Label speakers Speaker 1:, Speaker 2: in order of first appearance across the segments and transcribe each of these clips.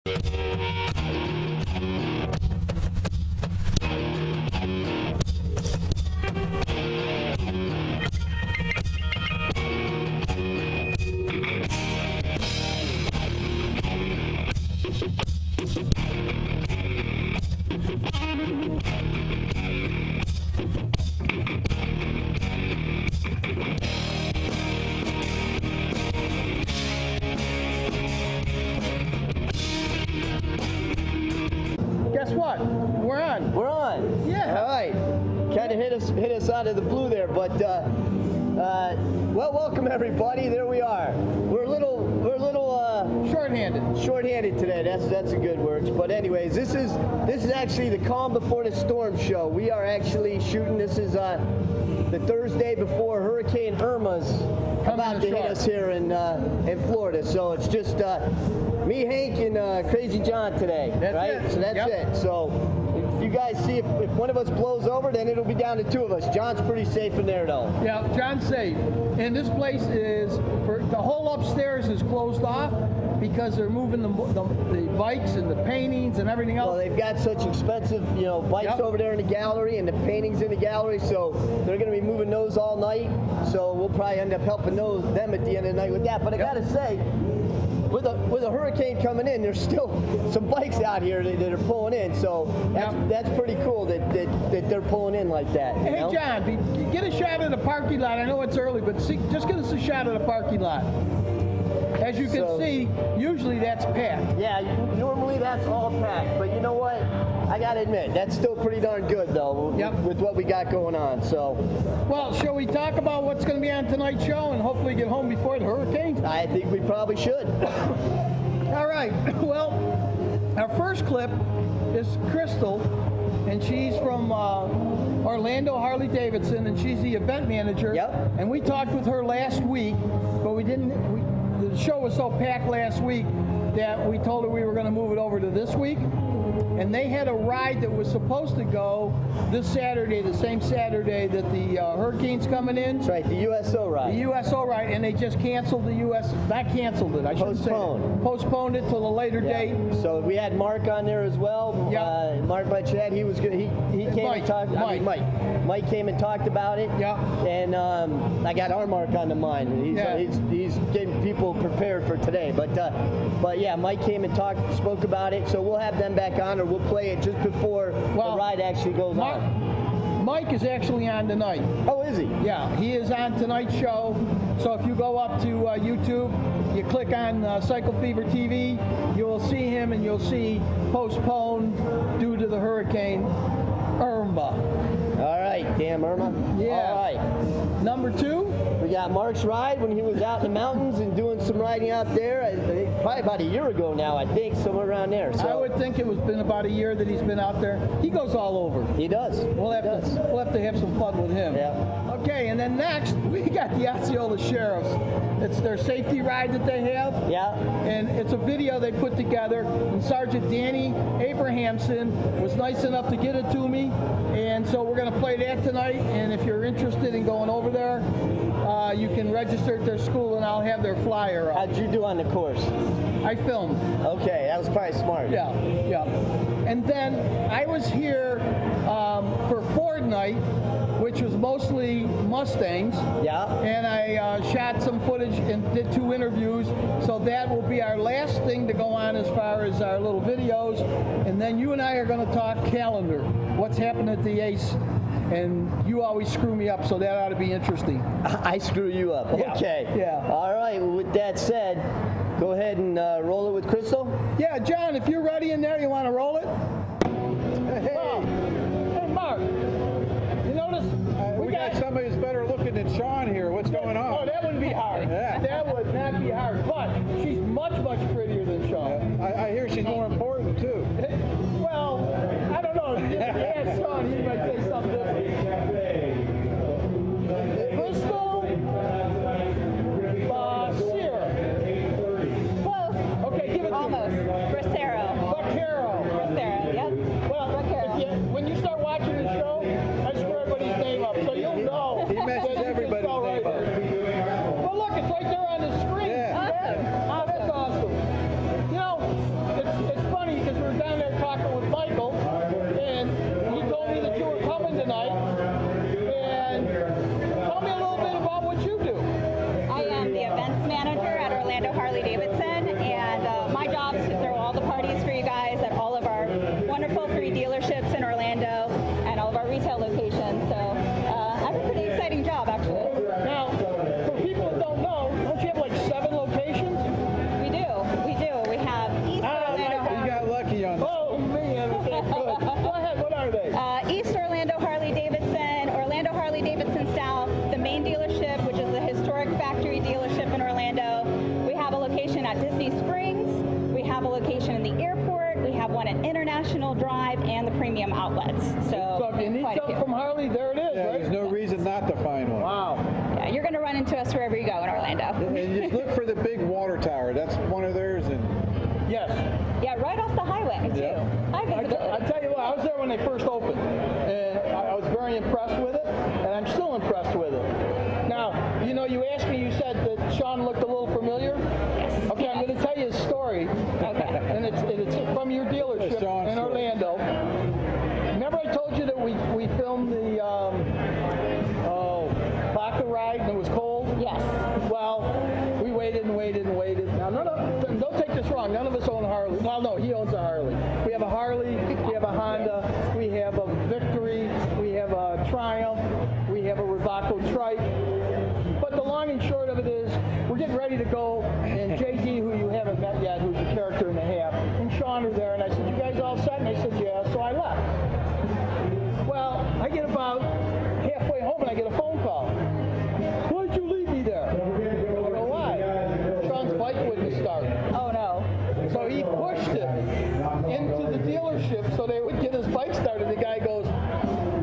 Speaker 1: Guess what? We're on.
Speaker 2: We're on.
Speaker 1: Yeah.
Speaker 2: All right. Kind of hit us out of the blue there, but well, welcome everybody. There we are. We're a little
Speaker 1: Short-handed
Speaker 2: today. That's a good word. But anyways, this is actually the Calm Before the Storm show. We are actually shooting. This is the Thursday before Hurricane Irma's about to hit us here in Florida. So it's just me, Hank, and Crazy John today.
Speaker 1: That's
Speaker 2: right?
Speaker 1: it.
Speaker 2: So that's it. So if you guys see if one of us blows over, then it'll be down to two of us. John's pretty safe in there though.
Speaker 1: Yeah, John's safe. And this place is, the whole upstairs is closed off because they're moving the bikes and the paintings and everything else.
Speaker 2: Well, they've got such expensive, bikes over there in the gallery and the paintings in the gallery, so they're going to be moving those all night. So we'll probably end up helping them at the end of the night with that. But I got to say, with a hurricane coming in, there's still some bikes out here that are pulling in. So that's pretty cool that they're pulling in like that.
Speaker 1: Hey, John, get a shot of the parking lot. I know it's early, but just give us a shot of the parking lot. As you can see, usually that's packed.
Speaker 2: Yeah, normally that's all packed. But you know what? I got to admit, that's still pretty darn good, though, with what we got going on. So,
Speaker 1: well, shall we talk about what's going to be on tonight's show and hopefully get home before the hurricane?
Speaker 2: I think we probably should.
Speaker 1: All right. Well, our first clip is Crystal, and she's from Orlando Harley-Davidson, and she's the event manager.
Speaker 2: Yep.
Speaker 1: And we talked with her last week, but the show was so packed last week that we told her we were going to move it over to this week. And they had a ride that was supposed to go this Saturday, the same Saturday that the hurricane's coming in.
Speaker 2: That's right, the USO ride.
Speaker 1: The USO ride, and they just canceled not canceled it, I shouldn't say that. Postponed it till a later date.
Speaker 2: So we had Mark on there as well.
Speaker 1: Yeah.
Speaker 2: Mark Blanchett, he was good. He came and talked. Mike came and talked about it.
Speaker 1: Yeah.
Speaker 2: And I got our Mark on the mind. He's getting people prepared for today. But yeah, Mike came and spoke about it. So we'll have them back on, or we'll play it just before the ride actually goes on.
Speaker 1: Mike is actually on tonight.
Speaker 2: Oh, is he?
Speaker 1: Yeah, he is on tonight's show. So if you go up to YouTube, you click on Cycle Fever TV, you will see him, and you'll see postponed due to the Hurricane Irma.
Speaker 2: All right, damn Irma.
Speaker 1: Yeah.
Speaker 2: All right.
Speaker 1: Number 2.
Speaker 2: We got Mark's ride when he was out in the mountains and doing some riding out there. Probably about a year ago now, I think, somewhere around there. So
Speaker 1: I would think it was been about a year that he's been out there. He goes all over.
Speaker 2: He does.
Speaker 1: We'll have to have some fun with him.
Speaker 2: Yeah.
Speaker 1: Okay, and then next we got the Osceola Sheriffs. It's their safety ride that they have.
Speaker 2: Yeah.
Speaker 1: And it's a video they put together. And Sergeant Danny Abrahamson was nice enough to get it to me. And so we're going to play that tonight. And if you're interested in going over there, you can register at their school, and I'll have their flyer up.
Speaker 2: How'd you do on the course?
Speaker 1: I filmed.
Speaker 2: Okay, that was probably smart.
Speaker 1: Yeah. And then I was here for Ford Night, which was mostly Mustangs.
Speaker 2: Yeah.
Speaker 1: And I shot some footage and did 2 interviews. So that will be our last thing to go on as far as our little videos. And then you and I are going to talk calendar. What's happened at the Ace? And you always screw me up, so that ought to be interesting.
Speaker 2: I screw you up.
Speaker 1: Yeah.
Speaker 2: Okay.
Speaker 1: Yeah.
Speaker 2: All right. Well, with that said, go ahead and roll it with Crystal.
Speaker 1: Yeah, John, if you're ready in there, you want to roll it?
Speaker 2: Hey.
Speaker 1: Wow. Hey, Mark. You notice?
Speaker 3: We got somebody who's better looking than Sean here. What's going on?
Speaker 1: Oh, that wouldn't be hard.
Speaker 3: Yeah.
Speaker 1: That would not be hard. But she's much, much prettier than Sean.
Speaker 3: I hear she's more important, too.
Speaker 1: Well, I don't know. If you ask Sean, he might say something different. Crystal Sierra.
Speaker 4: Close.
Speaker 1: Okay, give it to me.
Speaker 4: Almost. Bracero.
Speaker 1: Vaquero.
Speaker 4: Bracero. throw all the parties for you guys at all of our wonderful 3 dealerships in Orlando and all of our retail locations. So I have a pretty exciting job, actually.
Speaker 1: Now, for people that don't know, don't you have like 7 locations?
Speaker 4: We do. We have East Orlando.
Speaker 3: You got lucky on that.
Speaker 1: Oh man, okay, good. Go ahead, what are they?
Speaker 4: East Orlando Harley Davidson, Orlando Harley Davidson South, the main dealership, which is the historic factory dealership in Orlando. We have a location at Disney Springs. We have a location in the airport. We have one at International Drive and the premium outlets.
Speaker 1: So if you need
Speaker 4: quite a
Speaker 1: something
Speaker 4: few.
Speaker 1: from Harley, there it is,
Speaker 3: Yeah,
Speaker 1: right?
Speaker 3: there's no reason not to find one.
Speaker 1: Wow.
Speaker 4: Yeah, you're going to run into us wherever you go in Orlando.
Speaker 3: And just look for the big water tower. That's one of theirs. And
Speaker 1: Yes.
Speaker 4: Yeah, right off the highway, too.
Speaker 3: Yeah.
Speaker 4: High
Speaker 1: I
Speaker 4: visibility.
Speaker 1: tell you what, I was there when they first opened, and I was very impressed with it, and I'm still impressed with it. Now, you know, you asked me, you said that Sean looked a little familiar.
Speaker 4: Yes.
Speaker 1: Okay, I'm going to tell you a story,
Speaker 4: Okay.
Speaker 1: and it's from your dealership
Speaker 3: Sean's
Speaker 1: in
Speaker 3: story.
Speaker 1: Orlando. Remember I told you that we filmed the Baca ride and it was cold?
Speaker 4: Yes.
Speaker 1: Well, we waited and waited and waited. Now, don't take this wrong. None of us own a Harley. Well, no, he owns a Harley. We have a Harley, we have a Honda, we have a Victory, we have a Triumph, we have a Ravaco Trike. But the long and short of it is, we're getting ready to go, and JD, who you haven't met yet, who's a character and a half, and Sean are there, and I said, you guys all set? And they said, yeah, so I left. Well, I get about halfway home, and I get a phone call. Why'd you leave me there? I go, why? Sean's bike wouldn't start.
Speaker 4: Oh, no.
Speaker 1: So he pushed it into the dealership so they would get his bike started. The guy goes,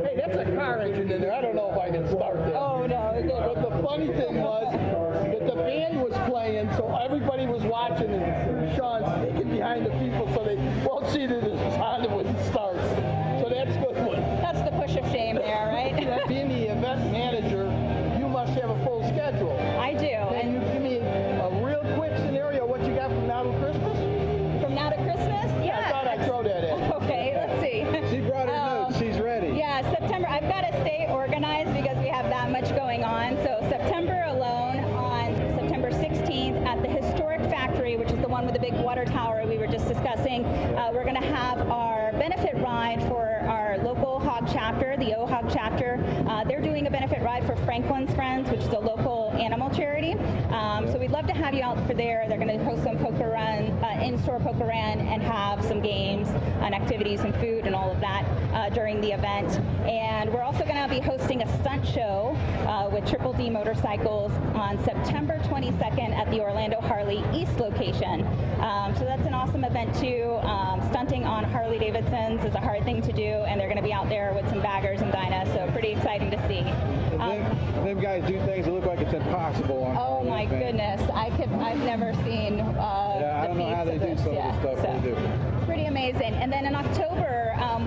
Speaker 1: hey, that's a car engine in there. I don't know if I can start that.
Speaker 4: Oh, no. It didn't.
Speaker 1: But the funny thing was that the band was playing, so everybody was watching, and Sean's sneaking behind the people so they won't see that his Honda wouldn't start. So that's a good one.
Speaker 4: That's the push of shame there, right?
Speaker 1: Being the event manager, you must have a full schedule.
Speaker 4: I do.
Speaker 1: Can you give me a real quick scenario what you got from now to Christmas?
Speaker 4: From now to Christmas? Yeah.
Speaker 1: I thought I'd throw that in.
Speaker 4: Okay, let's see.
Speaker 3: she brought her notes. She's ready.
Speaker 4: Yeah, September. I've got to stay organized because we have that much going on. So September alone, on September 16th at the Historic Factory, which is the one with the big water tower we were just discussing, we're going to have our benefit ride for our local hog chapter, the O-Hog chapter. They're doing a benefit ride for Franklin's Friends, which is a local animal charity. So we'd love to have you out for there. They're going to host some poker run, in-store poker run, and have some games and activities and food and all of that during the event. And we're also going to be hosting a stunt show with Triple D Motorcycles on September 22nd at the Orlando Harley East location. So that's an awesome event too. Stunting on Harley Davidsons is a hard thing to do, and they're going to be out there with some baggers and Dinah, so pretty exciting to see.
Speaker 3: Them guys do things that look like it's impossible. On
Speaker 4: Oh my goodness, I've never seen
Speaker 3: Yeah, I don't know how they do some of the stuff they do.
Speaker 4: Pretty amazing. And then in October,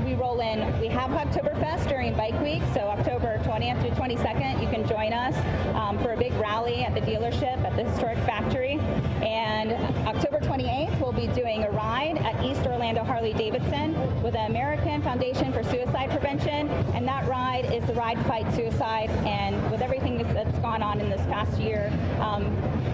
Speaker 4: we roll in, we have Oktoberfest during Bike Week, so October 20th through 22nd, you can join us for a big rally at the dealership at the Historic Factory. And October 28th, we'll be doing a ride at East Orlando Harley Davidson with the American Foundation for Suicide Prevention, and that ride is the Ride Fight Suicide. And with everything that's gone on in this past year,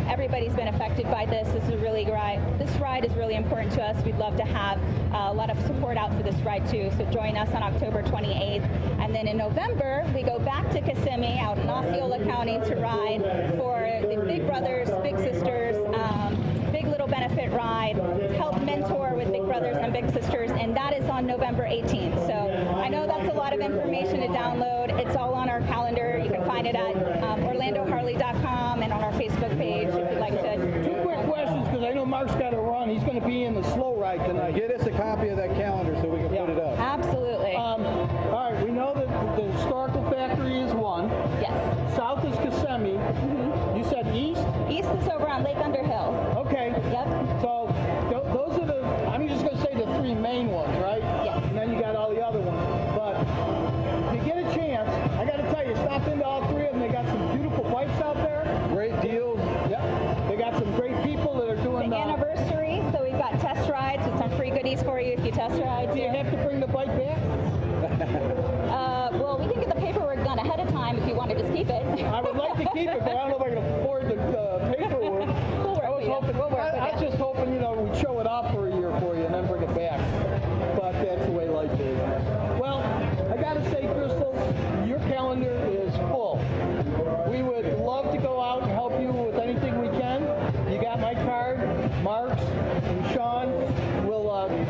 Speaker 4: everybody's been affected by this. This ride is really important to us. We'd love to have a lot of support out for this ride too. So join us on October 28th. And then in November, we go back to Kissimmee out in Osceola County to ride for the Big Brothers, Big Sisters, Big Little Benefit Ride, help mentor with Big Brothers and Big Sisters, and that is on November 18th. So I know that's a lot of information to download. It's all on our calendar. You can find it at OrlandoHarley.com and on our Facebook page if you'd like to.
Speaker 1: 2 quick questions, because I know Mark's got to run. He's going to be in the slow ride tonight.
Speaker 3: Get us a copy of that calendar so we can put it up.
Speaker 4: Absolutely.
Speaker 1: All right, we know that the historical factory is one.
Speaker 4: Yes.
Speaker 1: South is Kissimmee. You said east?
Speaker 4: East is over on Lake Underhill.
Speaker 1: Okay.
Speaker 4: Yep.
Speaker 1: So those are the, I'm just going to say the 3 main ones, right?
Speaker 4: Yes.
Speaker 1: And then you got all the other ones. But if you get a chance, I got to tell you, stop into all 3 of them. They got some beautiful bikes out there.
Speaker 3: Great deals.
Speaker 1: Yep. They got some great people that are doing
Speaker 4: The anniversary, so we've got test rides with some free goodies for you if you test ride.
Speaker 1: Do you have to bring the bike back?
Speaker 4: Well, we can get the paperwork done ahead of time if you want to just keep it.
Speaker 1: I would like to keep it, but I don't know if I can afford the paperwork.
Speaker 4: We'll work with you. We'll work
Speaker 1: I was
Speaker 4: with
Speaker 1: just hoping, we'd show it off for your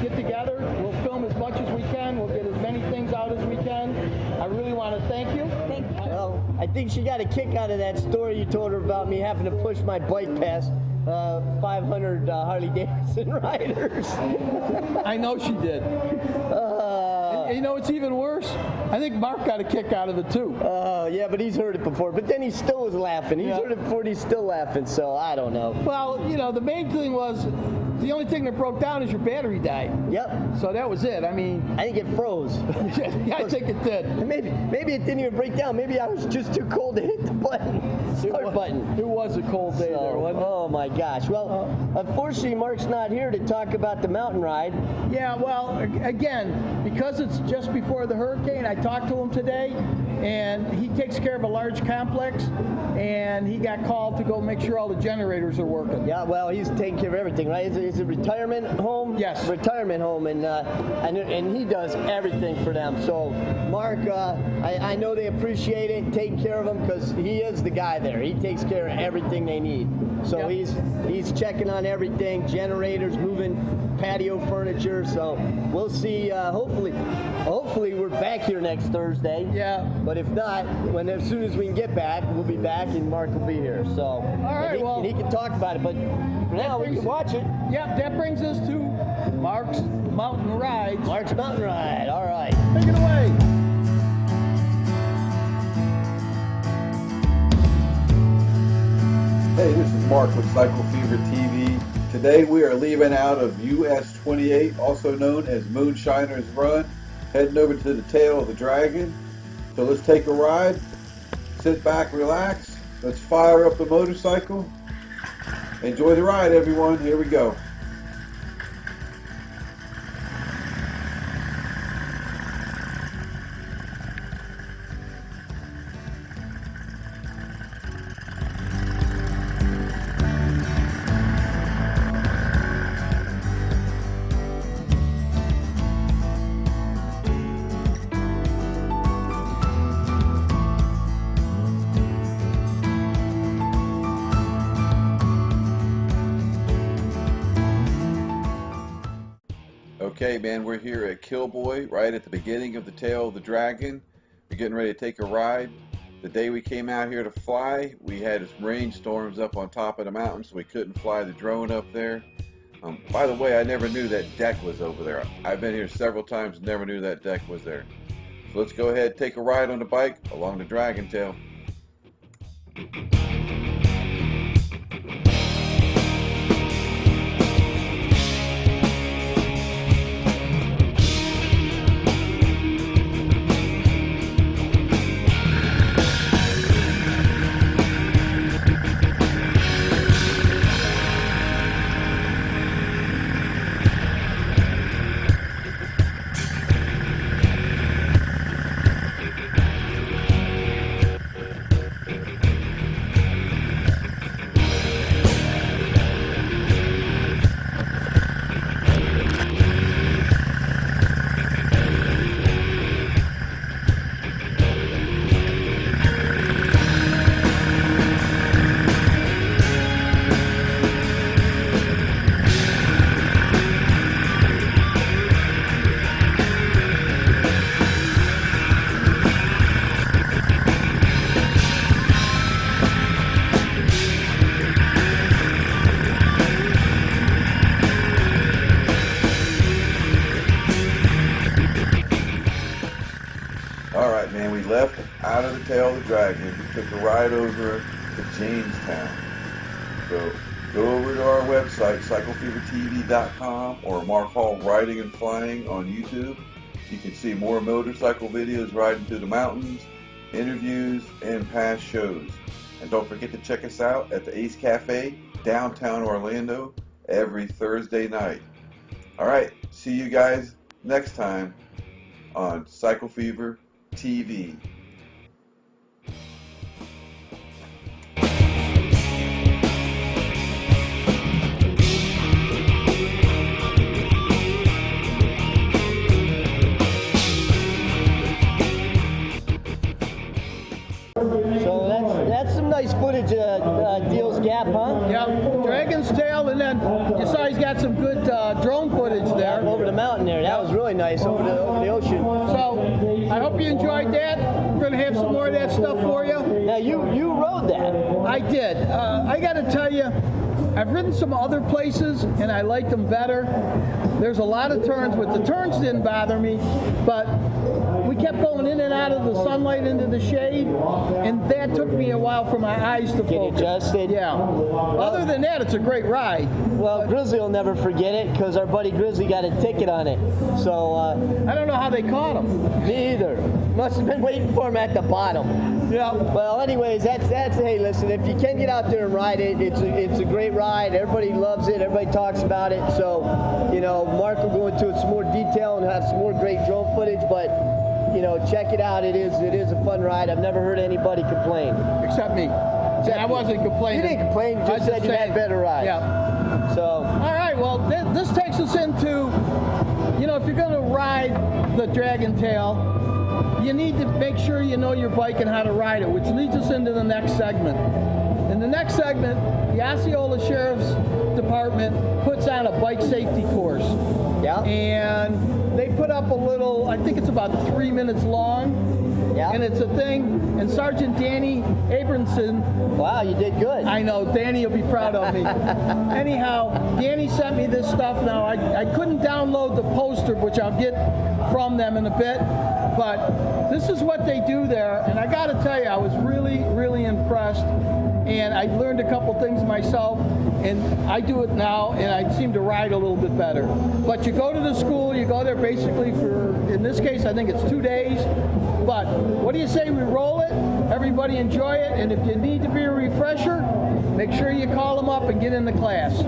Speaker 1: get together. We'll film as much as we can. We'll get as many things out as we can. I really want to thank you.
Speaker 4: Thank you.
Speaker 2: Well, I think she got a kick out of that story you told her about me having to push my bike past 500 Harley Davidson riders.
Speaker 1: I know she did. And you know, it's even worse. I think Mark got a kick out of it too.
Speaker 2: Yeah, but he's heard it before. But then he still was laughing. He's heard it before and he's still laughing, so I don't know.
Speaker 1: Well, you know, the main thing was, the only thing that broke down is your battery died.
Speaker 2: Yep.
Speaker 1: So that was it. I mean,
Speaker 2: I think it froze.
Speaker 1: yeah, I think it did.
Speaker 2: And maybe it didn't even break down. Maybe I was just too cold to hit the start button.
Speaker 1: It was a cold day there, wasn't it?
Speaker 2: Oh my gosh. Well, unfortunately, Mark's not here to talk about the mountain ride.
Speaker 1: Yeah, well, again, because it's just before the hurricane, I talked to him today, and he takes care of a large complex, and he got called to go make sure all the generators are working.
Speaker 2: Yeah, well, he's taking care of everything, right? It's a retirement home.
Speaker 1: Yes.
Speaker 2: Retirement home, and he does everything for them. So, Mark, I know they appreciate it, taking care of them, because he is the guy there. He takes care of everything they need. So
Speaker 1: Yep.
Speaker 2: he's checking on everything, generators, moving patio furniture. So we'll see. Hopefully we're back here next Thursday.
Speaker 1: Yeah.
Speaker 2: But if not, as soon as we can get back, we'll be back and Mark will be here. So all
Speaker 1: right, well,
Speaker 2: and he can talk about it. But for now, we can watch it.
Speaker 1: Yep, that brings us to Mark's Mountain Rides.
Speaker 2: Mark's Mountain Ride. All right.
Speaker 1: Take it away.
Speaker 5: Hey, this is Mark with Cycle Fever TV. Today we are leaving out of US 28, also known as Moonshiner's Run, heading over to the tail of the dragon. So let's take a ride, sit back, relax, let's fire up the motorcycle. Enjoy the ride, everyone. Here we go. Okay, man, we're here at Killboy, right at the beginning of the tail of the dragon. We're getting ready to take a ride. The day we came out here to fly, we had some rainstorms up on top of the mountain, so we couldn't fly the drone up there. By the way, I never knew that deck was over there. I've been here several times, never knew that deck was there. So let's go ahead and take a ride on the bike along the dragon tail. Alright, man, we left out of the tail of the dragon. We took a ride over to Jamestown. So go over to our website, cyclefevertv.com, or Mark Hall Riding and Flying on YouTube. You can see more motorcycle videos riding through the mountains, interviews, and past shows. And don't forget to check us out at the Ace Cafe, downtown Orlando, every Thursday night. Alright, see you guys next time on Cycle Fever TV.
Speaker 2: So that's some nice footage of Deal's Gap, huh?
Speaker 1: Yep, Dragon's Tail, and then you saw he's got some good drone footage there.
Speaker 2: really nice over the ocean.
Speaker 1: So I hope you enjoyed that. We're going to have some more of that stuff for you.
Speaker 2: Now you rode that.
Speaker 1: I did. I got to tell you, I've ridden some other places and I liked them better. There's a lot of turns, but the turns didn't bother me. But we kept going in and out of the sunlight into the shade, and that took me a while for my eyes to focus.
Speaker 2: Adjusted.
Speaker 1: Yeah. Other than that, it's a great ride.
Speaker 2: Well, Grizzly will never forget it because our buddy Grizzly got a ticket on it. So
Speaker 1: I don't know how they caught him.
Speaker 2: me either. Must have been waiting for him at the bottom.
Speaker 1: Yeah.
Speaker 2: Well, anyways, that's. Hey, listen, if you can get out there and ride it, it's a great ride. Everybody loves it. Everybody talks about it. So, Mark will go into some more detail and have some more great drone footage, but. Check it out. It is a fun ride. I've never heard anybody complain.
Speaker 1: Except me. I wasn't complaining.
Speaker 2: You didn't complain. You
Speaker 1: I was
Speaker 2: just said you had better rides.
Speaker 1: Yeah.
Speaker 2: So.
Speaker 1: All right. Well, this takes us into, if you're going to ride the Dragon Tail, you need to make sure you know your bike and how to ride it, which leads us into the next segment. In the next segment, the Osceola Sheriff's Department puts on a bike safety course.
Speaker 2: Yeah.
Speaker 1: And they put up a little, I think it's about 3 minutes long.
Speaker 2: Yeah.
Speaker 1: And it's a thing, and Sergeant Danny Abramson.
Speaker 2: Wow, you did good.
Speaker 1: I know, Danny will be proud of me. Anyhow, Danny sent me this stuff. Now, I couldn't download the poster, which I'll get from them in a bit, but this is what they do there, and I got to tell you, I was really, really impressed, and I learned a couple things myself, and I do it now, and I seem to ride a little bit better. But you go to the school, you go there basically for, in this case, I think it's 2 days, but what do you say we roll it, everybody enjoy it, and if you need to be a refresher, make sure you call them up and get in the class.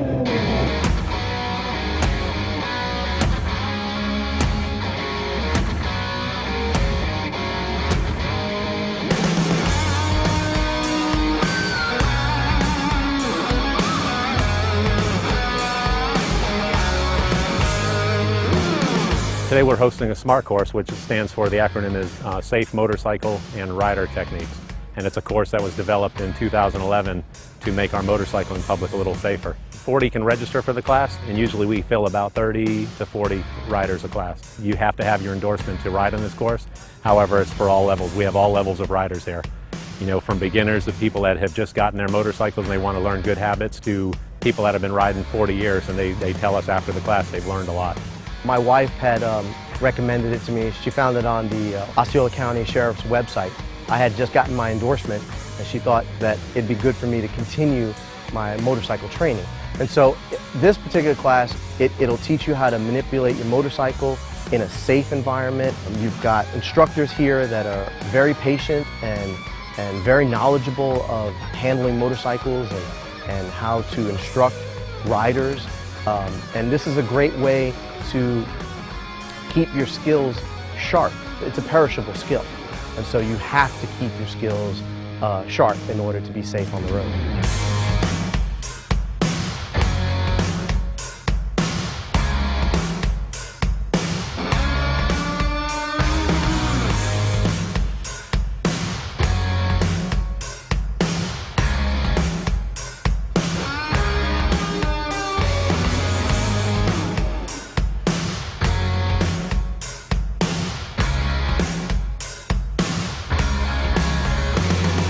Speaker 6: Today we're hosting a SMART course, which stands for, the acronym is Safe Motorcycle and Rider Techniques. And it's a course that was developed in 2011 to make our motorcycling public a little safer. 40 can register for the class, and usually we fill about 30 to 40 riders a class. You have to have your endorsement to ride on this course. However, it's for all levels. We have all levels of riders here. From beginners to people that have just gotten their motorcycles and they want to learn good habits, to people that have been riding 40 years and they tell us after the class they've learned a lot.
Speaker 7: My wife had recommended it to me. She found it on the Osceola County Sheriff's website. I had just gotten my endorsement, and she thought that it'd be good for me to continue my motorcycle training. And so this particular class, it'll teach you how to manipulate your motorcycle in a safe environment. You've got instructors here that are very patient and very knowledgeable of handling motorcycles and how to instruct riders. And this is a great way to keep your skills sharp. It's a perishable skill, and so you have to keep your skills sharp in order to be safe on the road.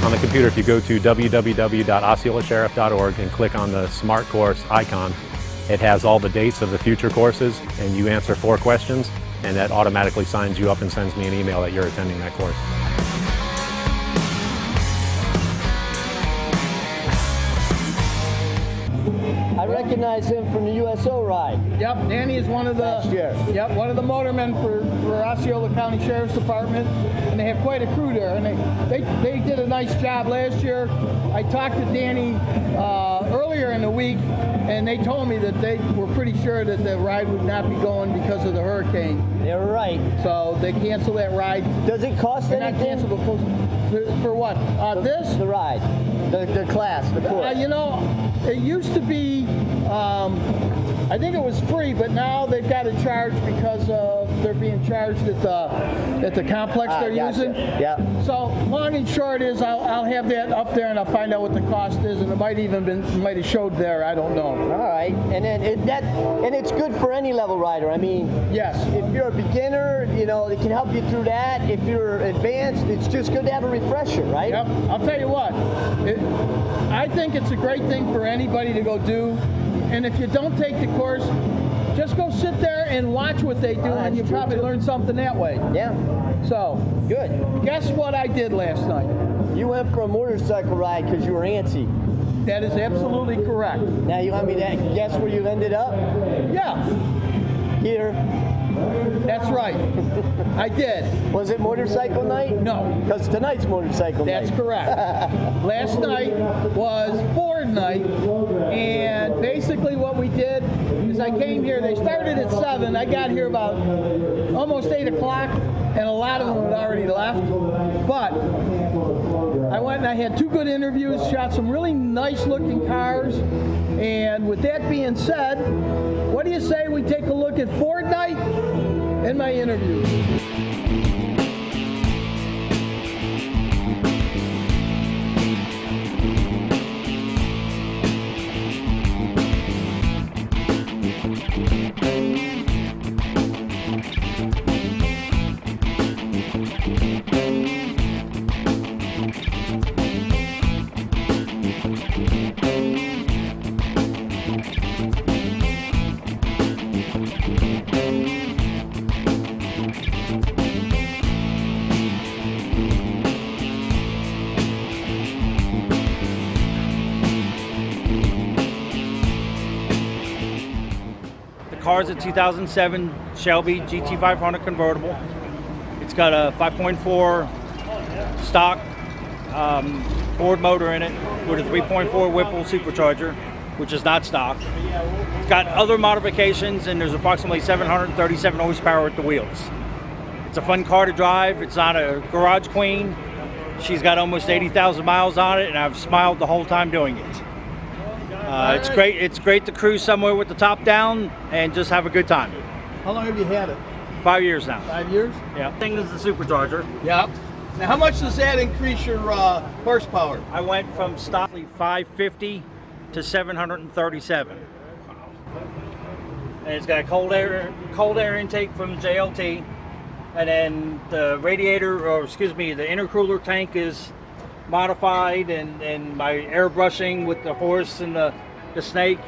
Speaker 6: On the computer, if you go to www.osceolasheriff.org and click on the SMART course icon, it has all the dates of the future courses, and you answer 4 questions, and that automatically signs you up and sends me an email that you're attending that course.
Speaker 2: I recognize him from the USO ride.
Speaker 1: Yep, Danny is one of the
Speaker 2: Last year.
Speaker 1: Yep, one of the motormen for Osceola County Sheriff's Department, and they have quite a crew there. And they did a nice job last year. I talked to Danny earlier in the week, and they told me that they were pretty sure that the ride would not be going because of the hurricane.
Speaker 2: They're right.
Speaker 1: So they canceled that ride.
Speaker 2: Does it cost
Speaker 1: They're not
Speaker 2: anything?
Speaker 1: canceled, for what? This?
Speaker 2: The ride, the class, the course.
Speaker 1: It used to be I think it was free, but now they've got to charge because of they're being charged at the complex they're
Speaker 2: Gotcha.
Speaker 1: using.
Speaker 2: Yeah.
Speaker 1: So long and short is I'll have that up there and I'll find out what the cost is, and it might have showed there. I don't know.
Speaker 2: All right, and then it's good for any level rider. I mean,
Speaker 1: Yes.
Speaker 2: if you're a beginner, you know, it can help you through that. If you're advanced, it's just good to have a refresher, right?
Speaker 1: Yep. I'll tell you what. I think it's a great thing for anybody to go do, and if you don't take the course, just go sit there and watch what they do, and you
Speaker 2: that's true,
Speaker 1: probably
Speaker 2: too.
Speaker 1: learn something that way.
Speaker 2: Yeah.
Speaker 1: So,
Speaker 2: Good.
Speaker 1: guess what I did last night?
Speaker 2: You went for a motorcycle ride because you were antsy.
Speaker 1: That is absolutely correct.
Speaker 2: Now you want me to guess where you ended up?
Speaker 1: Yeah,
Speaker 2: Here.
Speaker 1: that's right. I did.
Speaker 2: Was it motorcycle night?
Speaker 1: No.
Speaker 2: Because tonight's motorcycle
Speaker 1: That's
Speaker 2: night.
Speaker 1: correct. Last night was Ford night, and basically what we did is I came here. They started at 7. I got here about almost 8 o'clock, and a lot of them had already left. But I went and I had 2 good interviews, shot some really nice looking cars, and with that being said, what do you say we take a look at Ford night and my interview?
Speaker 8: Car's a 2007 Shelby GT500 convertible. It's got a 5.4 stock Ford motor in it with a 3.4 Whipple supercharger, which is not stock. It's got other modifications, and there's approximately 737 horsepower at the wheels. It's a fun car to drive. It's not a garage queen. She's got almost 80,000 miles on it, and I've smiled the whole time doing it. It's great. It's great to cruise somewhere with the top down and just have a good time.
Speaker 1: How long have you had it?
Speaker 8: 5 years now.
Speaker 1: 5 years?
Speaker 8: Yeah. Thing is the supercharger.
Speaker 1: Yep. Now, how much does that increase your horsepower?
Speaker 8: I went from stock 550 to 737. And it's got a cold air intake from JLT, and then the radiator, or excuse me, the intercooler tank is modified, and my airbrushing with the horse and the snake.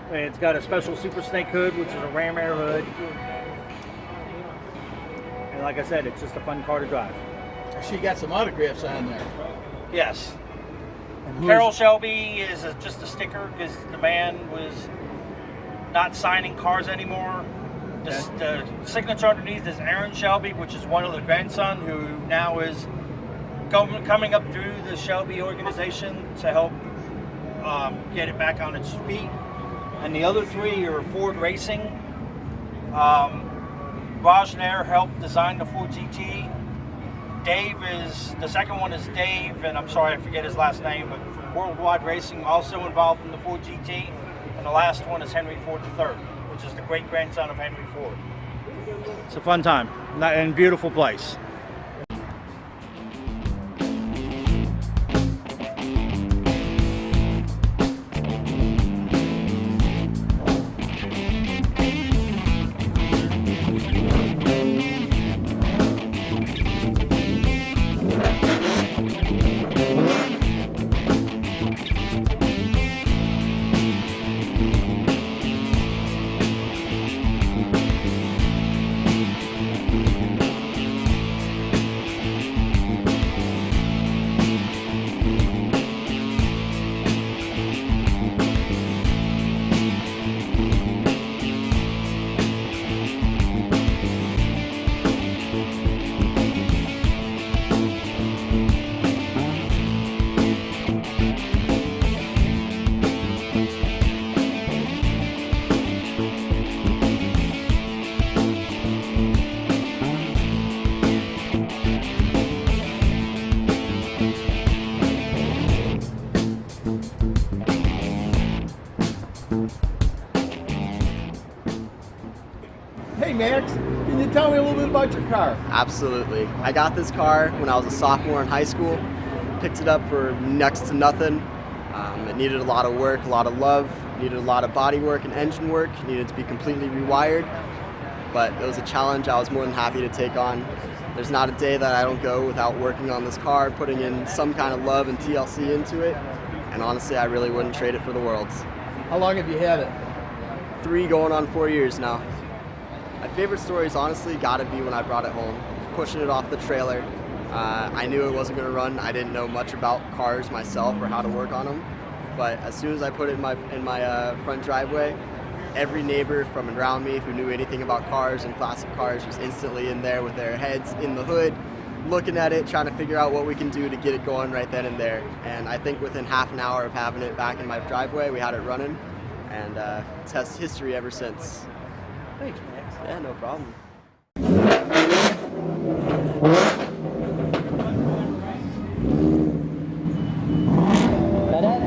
Speaker 8: And it's got a special Super Snake hood, which is a Ram Air hood. And like I said, it's just a fun car to drive.
Speaker 1: She got some autographs on there.
Speaker 8: Yes.
Speaker 1: And
Speaker 8: Carroll Shelby is just a sticker because the man was not signing cars anymore. The signature underneath is Aaron Shelby, which is one of the grandson who now is coming up through the Shelby organization to help get it back on its feet. And the other 3 are Ford Racing. Raj Nair helped design the Ford GT. The second one is Dave, and I'm sorry I forget his last name, but from Worldwide Racing, also involved in the Ford GT. And the last one is Henry Ford III, which is the great grandson of Henry Ford. It's a fun time and beautiful place.
Speaker 1: Hey, Max, can you tell me a little bit about your car?
Speaker 9: Absolutely. I got this car when I was a sophomore in high school. Picked it up for next to nothing. It needed a lot of work, a lot of love, needed a lot of body work and engine work, needed to be completely rewired. But it was a challenge I was more than happy to take on. There's not a day that I don't go without working on this car, putting in some kind of love and TLC into it. And honestly, I really wouldn't trade it for the world.
Speaker 1: How long have you had it?
Speaker 9: 3 going on 4 years now. My favorite story's honestly gotta be when I brought it home, pushing it off the trailer. I knew it wasn't gonna run. I didn't know much about cars myself or how to work on them. But as soon as I put it in my front driveway, every neighbor from around me who knew anything about cars and classic cars was instantly in there with their heads in the hood, looking at it, trying to figure out what we can do to get it going right then and there. And I think within half an hour of having it back in my driveway, we had it running, and it's has history ever since.
Speaker 1: Thanks, Max.
Speaker 9: Yeah, no problem.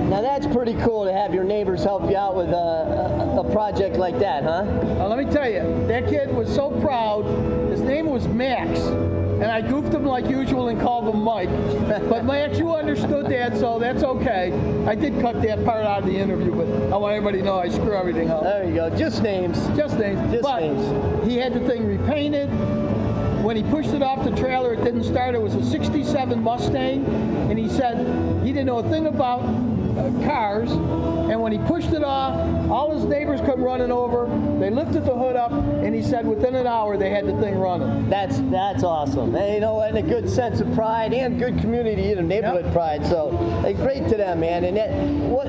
Speaker 2: Now that's pretty cool to have your neighbors help you out with a project like that, huh?
Speaker 1: Let me tell you, that kid was so proud. His name was Max, and I goofed him like usual and called him Mike. But Max, you understood that, so that's okay. I did cut that part out of the interview, but I want everybody to know I screw everything up.
Speaker 2: There you go. Just names.
Speaker 1: Just names.
Speaker 2: Just
Speaker 1: But
Speaker 2: names.
Speaker 1: he had the thing repainted. When he pushed it off the trailer, it didn't start. It was a 67 Mustang, and he said he didn't know a thing about cars. And when he pushed it off, all his neighbors come running over. They lifted the hood up, and he said within an hour they had the thing running.
Speaker 2: That's awesome. And, you know, and a good sense of pride and good community, you know, neighborhood pride. So great to them, man. And that, what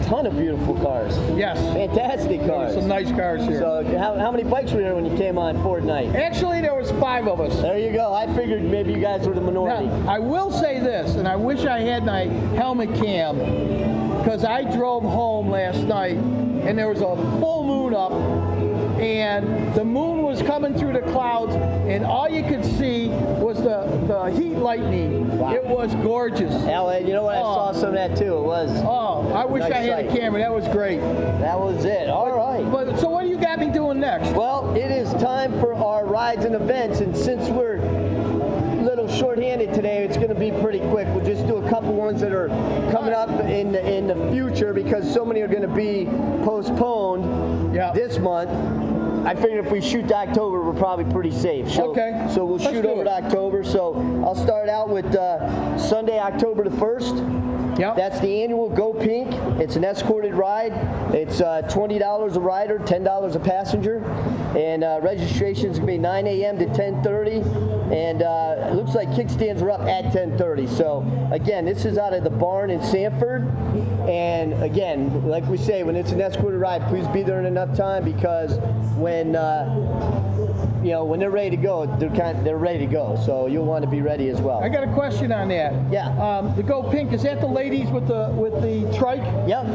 Speaker 2: ton of beautiful cars.
Speaker 1: Yes.
Speaker 2: Fantastic cars.
Speaker 1: Some nice cars here.
Speaker 2: So how many bikes were there when you came on Ford night?
Speaker 1: Actually, there was 5 of us.
Speaker 2: There you go. I figured maybe you guys were the minority.
Speaker 1: Now, I will say this, and I wish I had my helmet cam, because I drove home last night, and there was a full moon up, and the moon was coming through the clouds, and all you could see was the heat lightning.
Speaker 2: Wow.
Speaker 1: It was gorgeous.
Speaker 2: Alan, you know what? I saw some of that too. It was.
Speaker 1: Oh, I wish
Speaker 2: Nice
Speaker 1: I had
Speaker 2: sight.
Speaker 1: a camera. That was great.
Speaker 2: That was it. All right.
Speaker 1: But so what do you got me doing next?
Speaker 2: Well, it is time for our rides and events, and since we're a little short-handed today, it's going to be pretty quick. We'll just do a couple ones that are coming up in the future because so many are going to be postponed this month. I figured if we shoot to October, we're probably pretty safe. So,
Speaker 1: Okay.
Speaker 2: So we'll
Speaker 1: Let's
Speaker 2: shoot
Speaker 1: do
Speaker 2: over
Speaker 1: it.
Speaker 2: to October. So I'll start out with Sunday, October the 1st.
Speaker 1: Yep.
Speaker 2: That's the annual Go Pink. It's an escorted ride. It's $20 a rider, $10 a passenger. And registration's going to be 9 a.m. to 10:30. And it looks like kickstands are up at 10:30. So again, this is out of the barn in Sanford. And again, like we say, when it's an escorted ride, please be there in enough time because when when they're ready to go, they're ready to go. So you'll want to be ready as well.
Speaker 1: I got a question on that.
Speaker 2: Yeah.
Speaker 1: The Go Pink, is that the ladies with the trike?
Speaker 2: Yep.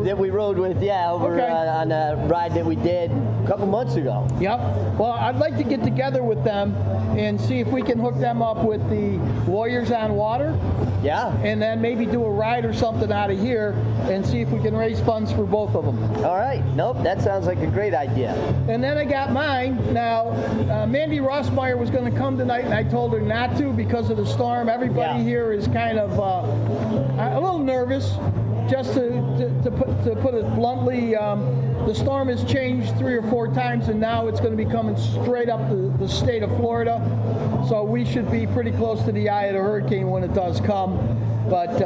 Speaker 2: That we rode with, over
Speaker 1: Okay.
Speaker 2: on a ride that we did a couple months ago.
Speaker 1: Yep. Well, I'd like to get together with them and see if we can hook them up with the Warriors on Water,
Speaker 2: Yeah.
Speaker 1: and then maybe do a ride or something out of here and see if we can raise funds for both of them.
Speaker 2: All right. Nope. That sounds like a great idea.
Speaker 1: And then I got mine. Now, Mandy Rossmeyer was going to come tonight, and I told her not to because of the storm. Everybody
Speaker 2: Yeah.
Speaker 1: here is kind of a little nervous. Just to put it bluntly, the storm has changed 3 or 4 times, and now it's going to be coming straight up the state of Florida. So we should be pretty close to the eye of the hurricane when it does come. But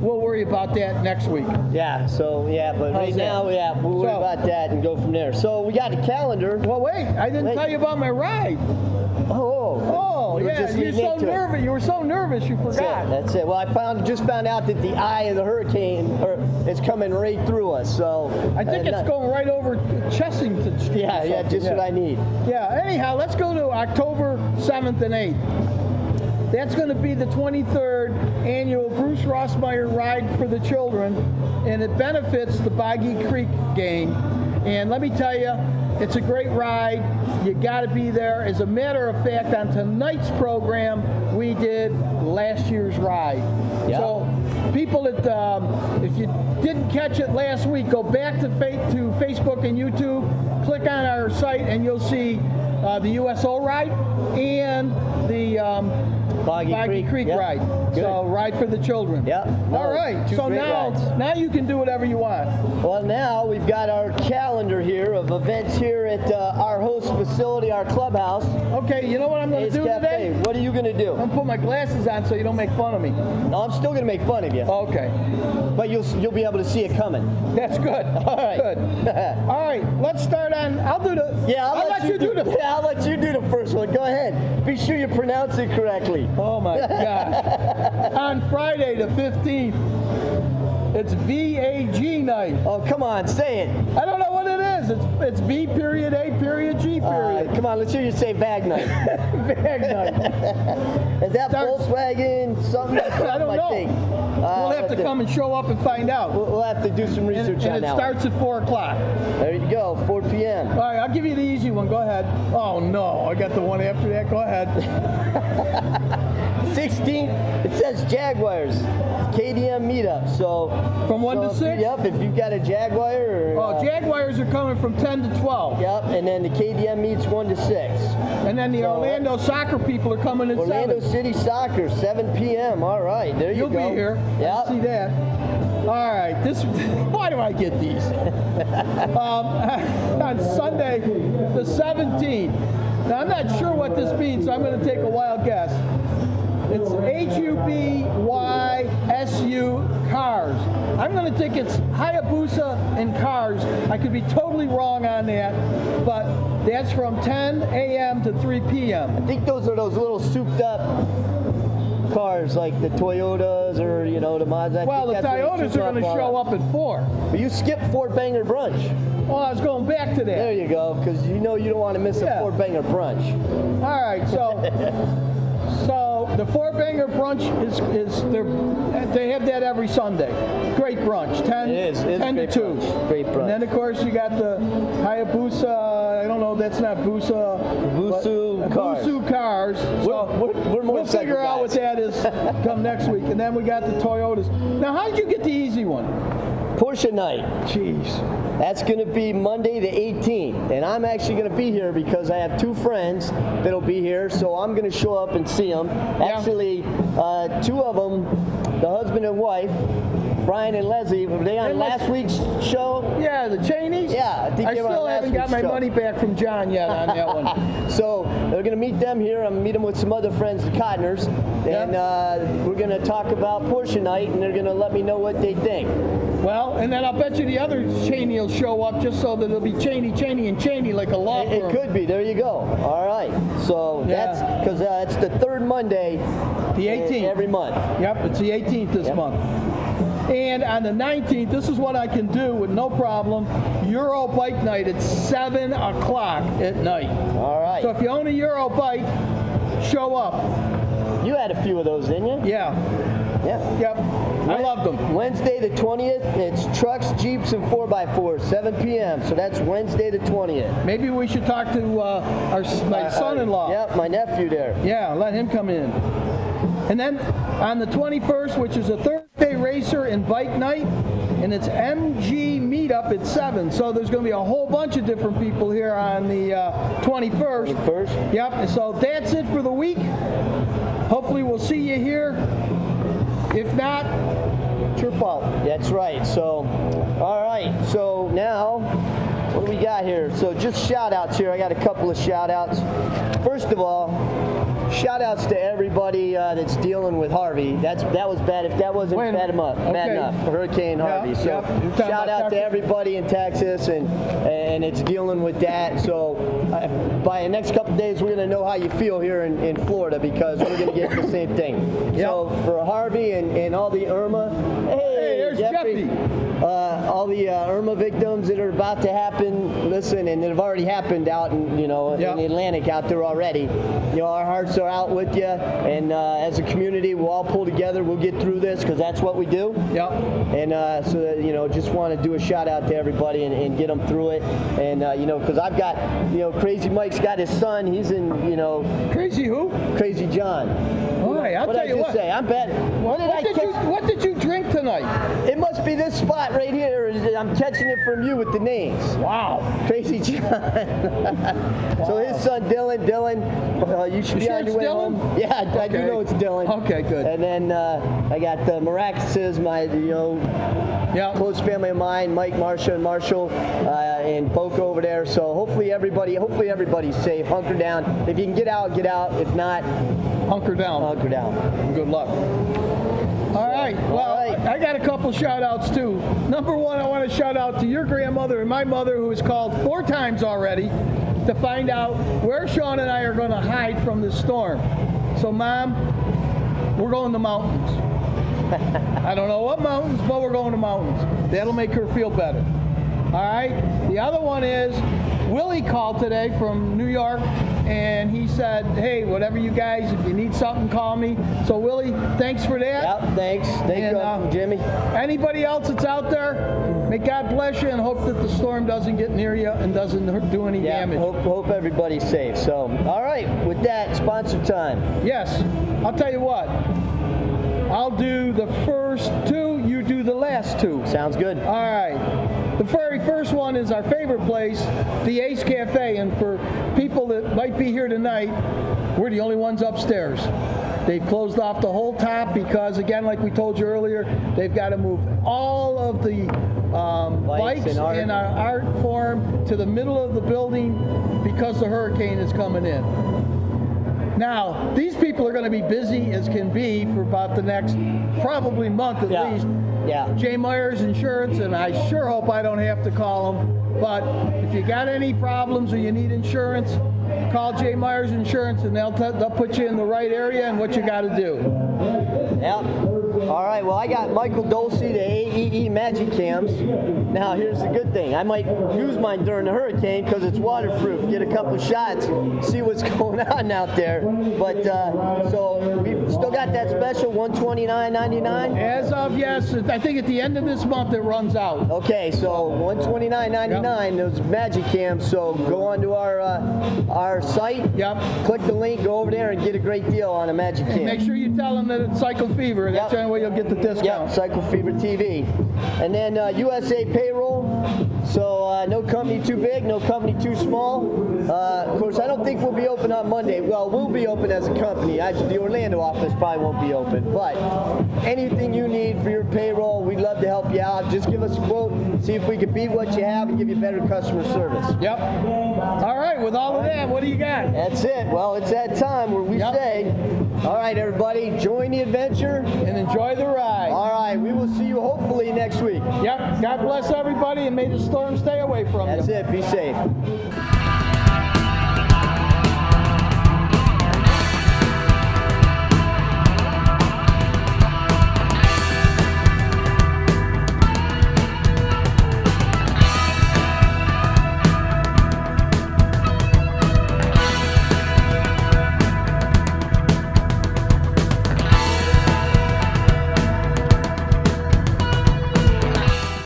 Speaker 1: we'll worry about that next week.
Speaker 2: Yeah. So but
Speaker 1: How's
Speaker 2: right
Speaker 1: that?
Speaker 2: now, we'll worry
Speaker 1: So-
Speaker 2: about that and go from there. So we got a calendar.
Speaker 1: Well, wait, I didn't
Speaker 2: Wait.
Speaker 1: tell you about my ride.
Speaker 2: Oh, you were
Speaker 1: Yeah,
Speaker 2: just
Speaker 1: you're
Speaker 2: leading
Speaker 1: so
Speaker 2: into it.
Speaker 1: nervous. You were so nervous, you
Speaker 2: That's
Speaker 1: forgot.
Speaker 2: it. That's it. Well, I just found out that the eye of the hurricane is coming right through us. So
Speaker 1: I think it's going right over Chessington Street. or
Speaker 2: Yeah,
Speaker 1: something.
Speaker 2: just what I need.
Speaker 1: Yeah, anyhow, let's go to October 7th and 8th. That's going to be the 23rd annual Bruce Rossmeyer Ride for the Children, and it benefits the Boggy Creek Gang. And let me tell you, it's a great ride. You got to be there. As a matter of fact, on tonight's program, we did last year's ride.
Speaker 2: Yeah.
Speaker 1: So people that, if you didn't catch it last week, go back to Facebook and YouTube, click on our site, and you'll see the USO ride and the
Speaker 2: Boggy
Speaker 1: Creek
Speaker 2: Yep.
Speaker 1: ride.
Speaker 2: Good.
Speaker 1: So ride for the children.
Speaker 2: Yep.
Speaker 1: All right.
Speaker 2: Two
Speaker 1: So
Speaker 2: great
Speaker 1: now
Speaker 2: rides.
Speaker 1: you can do whatever you want.
Speaker 2: Well, now we've got our calendar here of events here at our host facility, our clubhouse,
Speaker 1: Okay. You know what I'm going to
Speaker 2: Ace
Speaker 1: do
Speaker 2: Cafe.
Speaker 1: today?
Speaker 2: What are you going to do?
Speaker 1: I'm going to put my glasses on so you don't make fun of me.
Speaker 2: No, I'm still going to make fun of you,
Speaker 1: Okay.
Speaker 2: but you'll be able to see it coming.
Speaker 1: That's good.
Speaker 2: All right.
Speaker 1: Good. All right. Let's start on. I'll do the.
Speaker 2: Yeah,
Speaker 1: I'll let you do the.
Speaker 2: Yeah, I'll let you do the first one. Go ahead. Be sure you pronounce it correctly.
Speaker 1: Oh my gosh. On Friday the 15th, it's VAG night.
Speaker 2: Oh, come on, say it.
Speaker 1: I don't know what it is. It's V period A period G period.
Speaker 2: Come on, let's hear you say bag night.
Speaker 1: VAG night.
Speaker 2: Is that
Speaker 1: Starts-
Speaker 2: Volkswagen? Something?
Speaker 1: I don't know.
Speaker 2: Think.
Speaker 1: We'll have to come and show up and find out.
Speaker 2: We'll have to do some
Speaker 1: And,
Speaker 2: research on
Speaker 1: and it
Speaker 2: that
Speaker 1: starts at 4 o'clock.
Speaker 2: one. There you go, 4 p.m.
Speaker 1: All right, I'll give you the easy one. Go ahead. Oh no, I got the one after that. Go ahead.
Speaker 2: 16th, it says Jaguars. KDM meetup. So
Speaker 1: From 1 to 6?
Speaker 2: Yep, if you've got a Jaguar or
Speaker 1: Oh, Jaguars are coming from 10 to 12.
Speaker 2: Yep, and then the KDM meets 1 to 6.
Speaker 1: And then the
Speaker 2: So,
Speaker 1: Orlando soccer people are coming at
Speaker 2: Orlando
Speaker 1: 7.
Speaker 2: City Soccer, 7 p.m. All right, there you
Speaker 1: You'll
Speaker 2: go.
Speaker 1: be here.
Speaker 2: Yep.
Speaker 1: See that. All right. Why do I get these? On Sunday, the 17th. Now, I'm not sure what this means, so I'm going to take a wild guess. It's HUBYSU Cars. I'm going to think it's Hayabusa and Cars. I could be totally wrong on that, but that's from 10 a.m. to 3 p.m.
Speaker 2: I think those are those little souped up cars like the Toyotas or, the Mazda.
Speaker 1: Well, the Toyotas are going to show up at 4.
Speaker 2: But you skipped Fort Banger Brunch.
Speaker 1: Well, I was going back to that.
Speaker 2: There you go, because you don't want to miss a
Speaker 1: Yeah.
Speaker 2: Fort Banger Brunch.
Speaker 1: All right, so the Fort Banger brunch is they have that every Sunday. Great brunch, 10
Speaker 2: It is. It's
Speaker 1: 10 to
Speaker 2: great
Speaker 1: 2.
Speaker 2: brunch. Great brunch.
Speaker 1: And then of course you got the Hayabusa. I don't know. That's not Busa.
Speaker 2: Vusu
Speaker 1: but-
Speaker 2: Cars.
Speaker 1: Vusu Cars. So
Speaker 2: We're
Speaker 1: we'll
Speaker 2: motorcycle
Speaker 1: figure out what
Speaker 2: guys.
Speaker 1: that is come next week. And then we got the Toyotas. Now, how did you get the easy one?
Speaker 2: Porsche night.
Speaker 1: Jeez.
Speaker 2: That's going to be Monday the 18th. And I'm actually going to be here because I have 2 friends that'll be here. So I'm going to show up and see them. Actually, 2 of them, the husband and wife, Brian and Leslie, were they on
Speaker 1: Hey,
Speaker 2: last week's show?
Speaker 1: Yeah, the Cheneys?
Speaker 2: Yeah, I think
Speaker 1: I
Speaker 2: they were on
Speaker 1: still
Speaker 2: last
Speaker 1: haven't got
Speaker 2: week's
Speaker 1: my
Speaker 2: show.
Speaker 1: money back from John yet on that one.
Speaker 2: So they're going to meet them here. I'm going to meet them with some other friends, the Cottoners. And we're going to talk about Porsche night, and they're going to let me know what they think.
Speaker 1: Well, and then I'll bet you the other Cheney will show up just so that it'll be Cheney, and Cheney like a law
Speaker 2: It
Speaker 1: firm.
Speaker 2: could be. There you go. All right. So
Speaker 1: Yeah.
Speaker 2: that's because it's the 3rd Monday
Speaker 1: The 18th.
Speaker 2: every month.
Speaker 1: Yep, it's the 18th this
Speaker 2: Yep.
Speaker 1: month. And on the 19th, this is what I can do with no problem. Euro Bike Night at 7 o'clock at night.
Speaker 2: All right.
Speaker 1: So if you own a Euro bike, show up.
Speaker 2: You had a few of those, didn't you?
Speaker 1: Yeah.
Speaker 2: Yeah.
Speaker 1: Yep. I love them.
Speaker 2: Wednesday the 20th, it's trucks, Jeeps, and 4x4s, 7 p.m. So that's Wednesday the 20th.
Speaker 1: Maybe we should talk to my son-in-law.
Speaker 2: Yep, my nephew there.
Speaker 1: Yeah, let him come in. And then on the 21st, which is a Thursday racer and bike night, and it's MG meetup at 7. So there's going to be a whole bunch of different people here on the 21st.
Speaker 2: First.
Speaker 1: Yep, and so that's it for the week. Hopefully we'll see you here. If not, it's your fault.
Speaker 2: That's right. So, all right. So now, what do we got here? So just shout outs here. I got a couple of shout outs. First of all, shout outs to everybody that's dealing with Harvey. That was bad. If that wasn't
Speaker 1: Wait a
Speaker 2: bad
Speaker 1: minute.
Speaker 2: enough, Hurricane
Speaker 1: Yeah,
Speaker 2: Harvey. So
Speaker 1: yeah. You're talking
Speaker 2: shout
Speaker 1: about
Speaker 2: out to
Speaker 1: Texas?
Speaker 2: everybody in Texas and it's dealing with that. So by the next couple of days, we're going to know how you feel here in Florida because we're going to get the same thing. So for Harvey and all the Irma, hey,
Speaker 1: there's Jeffy.
Speaker 2: all the Irma victims that are about to happen. Listen, and that have already happened out in in the Atlantic out there already. Our hearts are out with you, and as a community, we'll all pull together. We'll get through this because that's what we do.
Speaker 1: Yep.
Speaker 2: And so that, just want to do a shout out to everybody and get them through it. And because I've got Crazy Mike's got his son. He's in
Speaker 1: Crazy who?
Speaker 2: Crazy John.
Speaker 1: All right, I'll tell you what.
Speaker 2: Say? I'm bad.
Speaker 1: What did you drink tonight?
Speaker 2: It must be this spot right here. I'm catching it from you with the names.
Speaker 1: Wow.
Speaker 2: Crazy John. So his son Dylan, you should be on your way
Speaker 1: Dylan?
Speaker 2: home. Yeah, I do know it's Dylan.
Speaker 1: Okay, good.
Speaker 2: And then I got Miraculouses, my close family of mine, Mike, Marcia, and Marshall, and Boca over there. So hopefully everybody's safe. Hunker down. If you can get out, get out. If not,
Speaker 1: hunker down.
Speaker 2: Hunker down.
Speaker 1: Good luck. All right. Well, I got a couple shout outs too. Number one, I want to shout out to your grandmother and my mother, who has called 4 times already to find out where Sean and I are going to hide from this storm. So, Mom, we're going to mountains. I don't know what mountains, but we're going to mountains. That'll make her feel better. All right. The other one is Willie called today from New York, and he said, hey, whatever you guys, if you need something, call me. So, Willie, thanks for that.
Speaker 2: Yep, thanks. Thank you, Jimmy.
Speaker 1: Anybody else that's out there, may God bless you and hope that the storm doesn't get near you and doesn't do any damage.
Speaker 2: Hope everybody's safe. So, all right, with that, sponsor time.
Speaker 1: Yes. I'll tell you what. I'll do the first 2, you do the last 2.
Speaker 2: Sounds good.
Speaker 1: All right. The very first one is our favorite place, the Ace Cafe. And for people that might be here tonight, we're the only ones upstairs. They've closed off the whole top because, again, like we told you earlier, they've got to move all of the lights in our art form to the middle of the building because the hurricane is coming in. Now, these people are going to be busy as can be for about the next probably month at least.
Speaker 2: Yeah.
Speaker 1: J. Myers Insurance, and I sure hope I don't have to call them. But if you got any problems or you need insurance, call J. Myers Insurance, and they'll put you in the right area and what you got to do.
Speaker 2: Yep. All right, well, I got Michael Dulce, the AEE Magic Cams. Now, here's the good thing. I might use mine during the hurricane because it's waterproof. Get a couple shots, see what's going on out there. But, so we still got that special, $129.99?
Speaker 1: As of, yes. I think at the end of this month it runs out.
Speaker 2: Okay, so $129.99, those Magic Cams. So go onto our site, click the link, go over there, and get a great deal on a Magic Cam.
Speaker 1: Make sure you tell them that it's Cycle Fever. That's the only way you'll get the discount.
Speaker 2: Yep, Cycle Fever TV. And then USA Payroll. So no company too big, no company too small. Of course, I don't think we'll be open on Monday. Well, we'll be open as a company. The Orlando office probably won't be open. But anything you need for your payroll, we'd love to help you out. Just give us a quote, see if we can beat what you have and give you better customer service.
Speaker 1: Yep. All right, with all of that, what do you got?
Speaker 2: That's it. Well, it's that time where we say, all right, everybody, join the adventure
Speaker 1: and enjoy the ride.
Speaker 2: All right, we will see you hopefully next week.
Speaker 1: Yep. God bless everybody, and may the storm stay away from you.
Speaker 2: That's it. Be safe.